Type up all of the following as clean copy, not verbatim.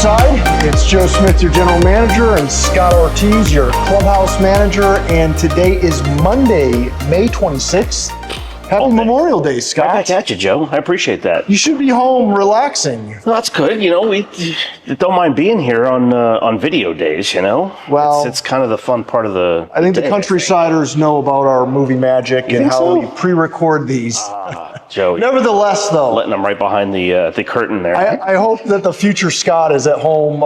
Countryside. It's Joe Smith, your general manager, and Scott Ortiz, your clubhouse manager. And today is Monday, May 26th. Happy Memorial Day, Scott. Right back at you, Joe. I appreciate that. You should be home relaxing. Well, that's good. You know, we don't mind being here on video days, you know? Well, it's kind of the fun part of the I think the Countrysiders know about our movie magic and how we pre-record these. Joe. Nevertheless, though, letting them right behind the curtain there. I hope that the future Scott is at home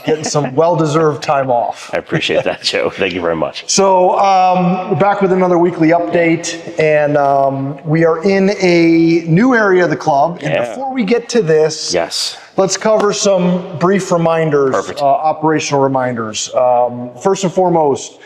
getting some well-deserved time off. I appreciate that, Joe. Thank you very much. So we're back with another weekly update, and we are in a new area of the club. And before we get to this, let's cover some brief reminders, operational reminders. First and foremost,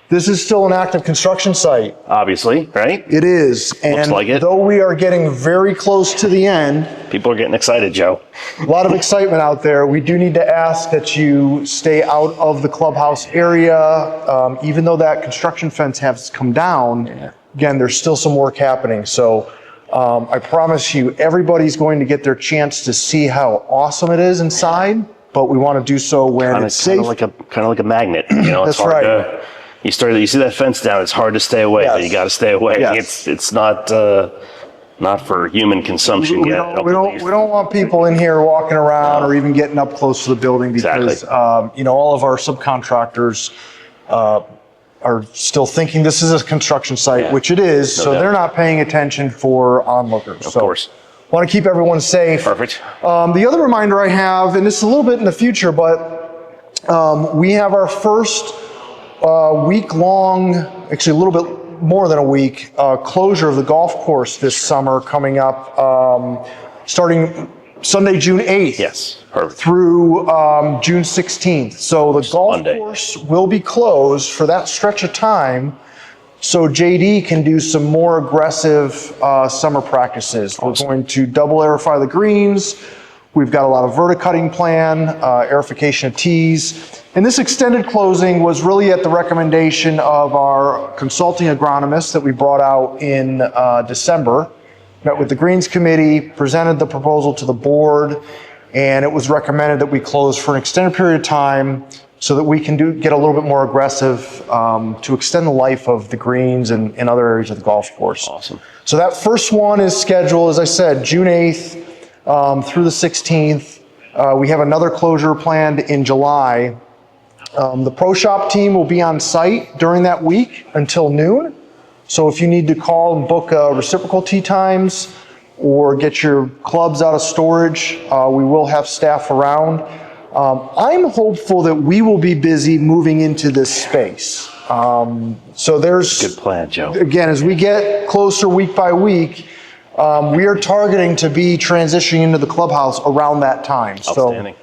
this is still an active construction site. Obviously, right? It is. And looks like it. Though we are getting very close to the end. People are getting excited, Joe. A lot of excitement out there. We do need to ask that you stay out of the clubhouse area. Even though that construction fence has come down, again, there's still some work happening. So I promise you, everybody's going to get their chance to see how awesome it is inside, but we want to do so when it's safe. Kind of like a magnet, you know? That's right. You see that fence down, it's hard to stay away, but you got to stay away. It's not for human consumption yet. We don't want people in here walking around or even getting up close to the building because all of our subcontractors are still thinking this is a construction site, which it is, so they're not paying attention for onlookers. Of course. Want to keep everyone safe. Perfect. The other reminder I have, and this is a little bit in the future, but we have our first week-long, actually a little bit more than a week, closure of the golf course this summer coming up, starting Sunday, June 8th. Yes, perfect. Through June 16th. So the golf course will be closed for that stretch of time so JD can do some more aggressive summer practices. Awesome. We're going to double aerify the greens. We've got a lot of verticutting plan, aerification of tees. And this extended closing was really at the recommendation of our consulting agronomist that we brought out in December. Met with the Greens Committee, presented the proposal to the board, and it was recommended that we close for an extended period of time so that we can get a little bit more aggressive to extend the life of the greens and other areas of the golf course. Awesome. So that first one is scheduled, as I said, June 8th through the 16th. We have another closure planned in July. The Pro Shop team will be on site during that week until noon. So if you need to call and book reciprocal tee times or get your clubs out of storage, we will have staff around. I'm hopeful that we will be busy moving into this space. So there's good plan, Joe. Again, as we get closer week by week, we are targeting to be transitioning into the clubhouse around that time. Outstanding.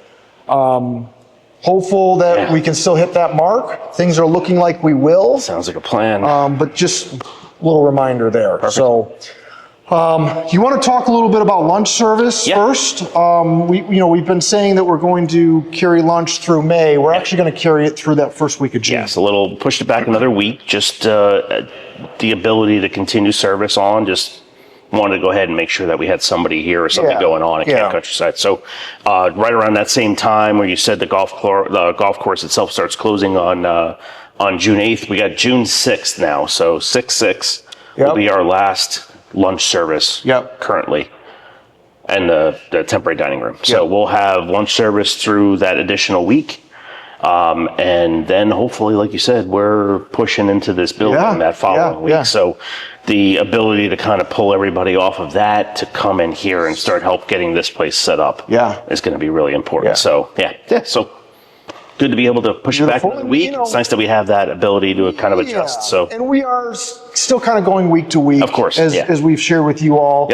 So hopeful that we can still hit that mark. Things are looking like we will. Sounds like a plan. But just a little reminder there. Perfect. So you want to talk a little bit about lunch service first? We've been saying that we're going to carry lunch through May. We're actually going to carry it through that first week of June. Yes, a little pushed it back another week. Just the ability to continue service on. Just wanted to go ahead and make sure that we had somebody here or something going on at Camp Countryside. So right around that same time where you said the golf course itself starts closing on June 8th, we got June 6th now. So 6/6 will be our last lunch service currently, and the temporary dining room. So we'll have lunch service through that additional week. And then hopefully, like you said, we're pushing into this building that following week. So the ability to kind of pull everybody off of that to come in here and start getting this place set up is going to be really important. So so good to be able to push it back another week. It's nice that we have that ability to kind of adjust. So, and we are still kind of going week to week, of course, as we've shared with you all.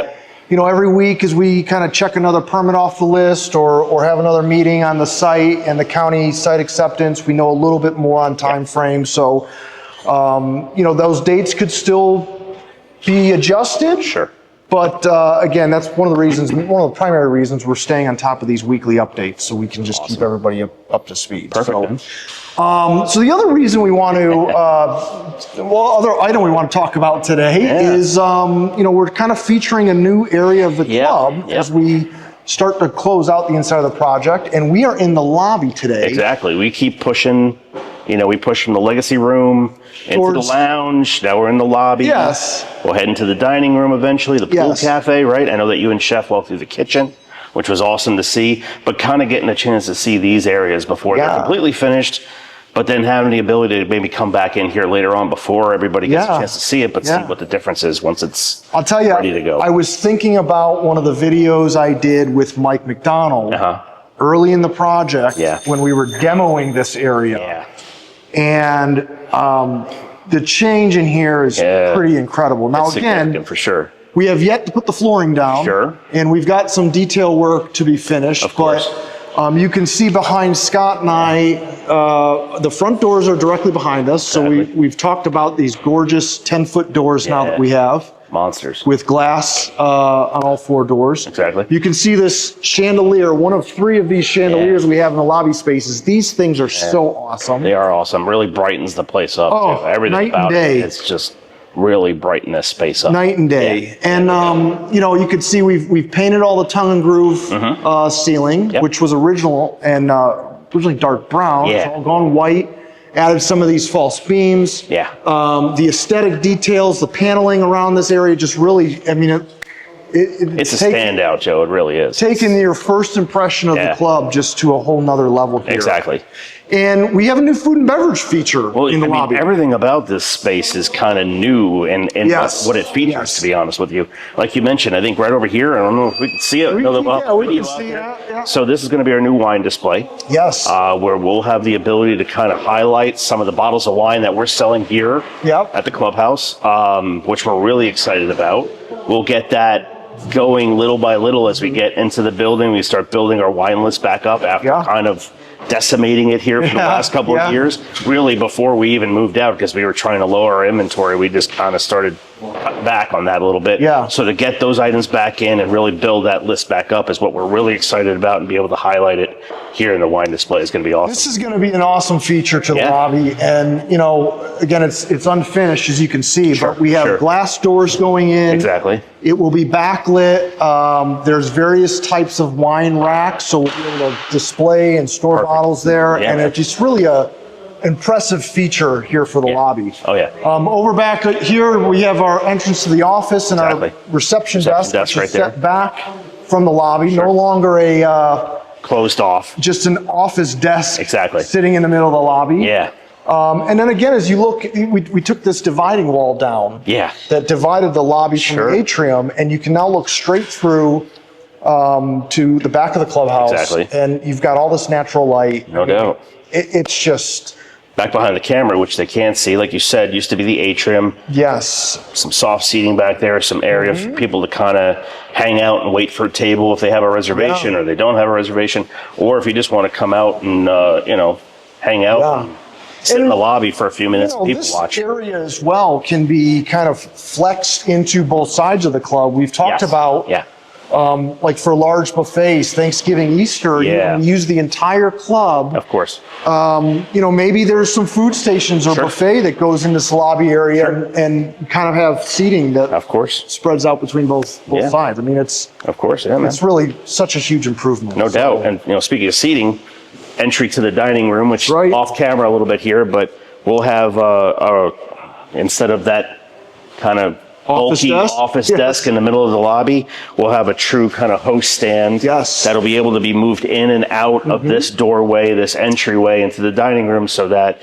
Every week as we kind of check another permit off the list or have another meeting on the site and the county site acceptance, we know a little bit more on time frame. So, those dates could still be adjusted. Sure. But again, that's one of the primary reasons we're staying on top of these weekly updates, so we can just keep everybody up to speed. Perfect. So the other reason we want to, other item we want to talk about today is, we're kind of featuring a new area of the club as we start to close out the inside of the project. And we are in the lobby today. Exactly. We keep pushing, we push from the legacy room into the lounge. Now we're in the lobby. Yes. We'll head into the dining room eventually, the pool cafe, right? I know that you and Chef walked through the kitchen, which was awesome to see, but kind of getting a chance to see these areas before they're completely finished, but then having the ability to maybe come back in here later on before everybody gets a chance to see it, but see what the difference is once it's ready to go. I was thinking about one of the videos I did with Mike McDonald early in the project when we were demoing this area. And the change in here is pretty incredible. Now again, for sure. We have yet to put the flooring down. And we've got some detail work to be finished. Of course. But you can see behind Scott and I, the front doors are directly behind us. So we've talked about these gorgeous 10-foot doors now that we have. Monsters. With glass on all 4 doors. Exactly. You can see this chandelier, one of 3 of these chandeliers we have in the lobby spaces. These things are so awesome. They are awesome. Really brightens the place up. Oh, too. Everything about it. It's just really brighten this space up. Night and day. And, you can see we've painted all the tongue and groove ceiling, which was originally dark brown. It's all gone white. Added some of these false beams. The aesthetic details, the paneling around this area just really, it's a standout, Joe. It really is. Taking your first impression of the club just to a whole nother level here. Exactly. And we have a new food and beverage feature in the lobby. Everything about this space is kind of new and what it features, to be honest with you. Like you mentioned, I think right over here, I don't know if we can see it. We can see it. So this is going to be our new wine display. Yes. Where we'll have the ability to kind of highlight some of the bottles of wine that we're selling here at the clubhouse, which we're really excited about. We'll get that going little by little as we get into the building. We start building our wine list back up after kind of decimating it here for the last couple of years. Really, before we even moved out, because we were trying to lower our inventory, we just kind of started cutting back on that a little bit. So to get those items back in and really build that list back up is what we're really excited about, and be able to highlight it here in the wine display is going to be awesome. This is going to be an awesome feature to the lobby. And, again, it's unfinished, as you can see, but we have glass doors going in. Exactly. It will be backlit. There's various types of wine racks, so we'll be able to display and store bottles there. And it's just really a impressive feature here for the lobby. Over back here, we have our entrance to the office and our reception desk, which is set back from the lobby. No longer a closed off, just an office desk sitting in the middle of the lobby. And then again, as you look, we took this dividing wall down that divided the lobby from the atrium, and you can now look straight through to the back of the clubhouse. And you've got all this natural light. No doubt. It's just... Back behind the camera, which they can't see, like you said, used to be the atrium. Some soft seating back there, some area for people to kind of hang out and wait for a table if they have a reservation or they don't have a reservation, or if you just want to come out and, hang out and sit in the lobby for a few minutes and people watch. This area as well can be kind of flexed into both sides of the club. We've talked about... like for large buffets, Thanksgiving, Easter, we use the entire club. Of course. Maybe there's some food stations or buffet that goes in this lobby area and kind of have seating that spreads out between both sides. I mean, it's it's really such a huge improvement. No doubt. And speaking of seating, entry to the dining room, which is off camera a little bit here, but we'll have instead of that kind of bulky office desk in the middle of the lobby, we'll have a true kind of host stand that'll be able to be moved in and out of this doorway, this entryway into the dining room, so that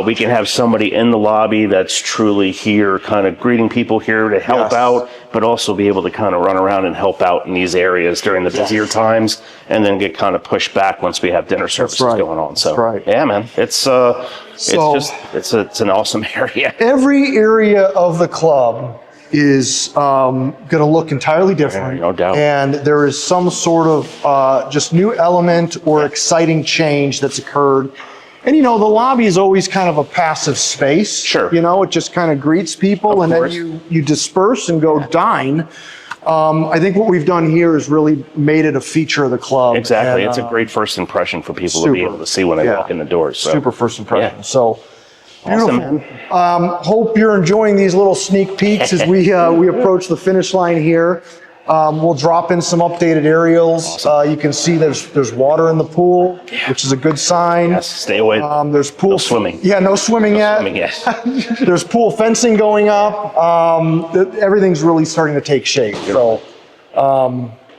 we can have somebody in the lobby that's truly here kind of greeting people here to help out, but also be able to kind of run around and help out in these areas during the busier times, and then get kind of pushed back once we have dinner services going on. So yeah, man, it's an awesome area. Every area of the club is going to look entirely different. No doubt. And there is some sort of just new element or exciting change that's occurred. And, the lobby is always kind of a passive space. It just kind of greets people, and then you disperse and go dine. I think what we've done here is really made it a feature of the club. Exactly. And, it's a great first impression for people to be able to see when they walk in the doors. So. Super first impression. So. Awesome. Hope you're enjoying these little sneak peeks as we approach the finish line here. We'll drop in some updated aerials. Awesome. You can see there's water in the pool, which is a good sign. Yes, stay away. There's pool No swimming. Yeah, no swimming yet. Swimming, yes. There's pool fencing going up. Everything's really starting to take shape. So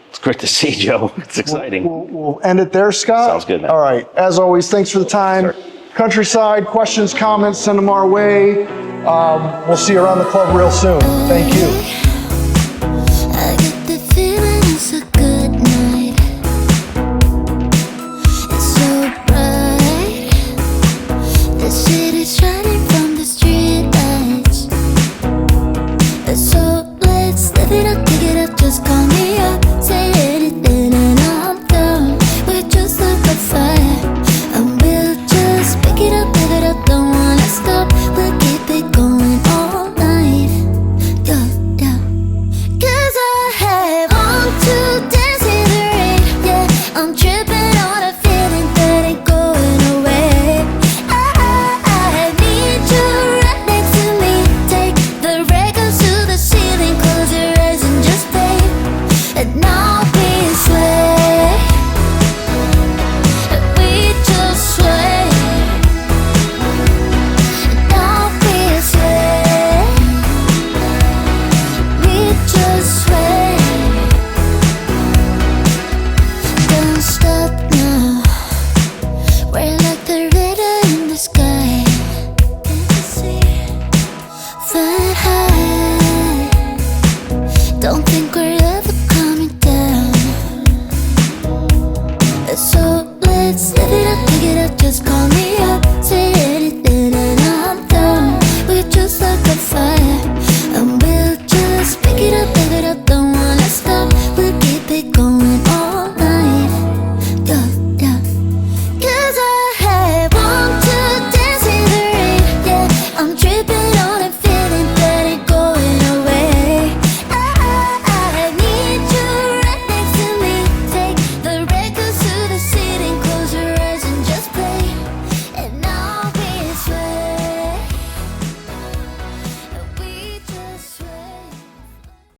it's great to see, Joe. It's exciting. we'll end it there, Scott. Sounds good, man. All right. As always, thanks for the time. Sure. Countryside, questions, comments, send them our way. We'll see you around the club real soon. Thank you.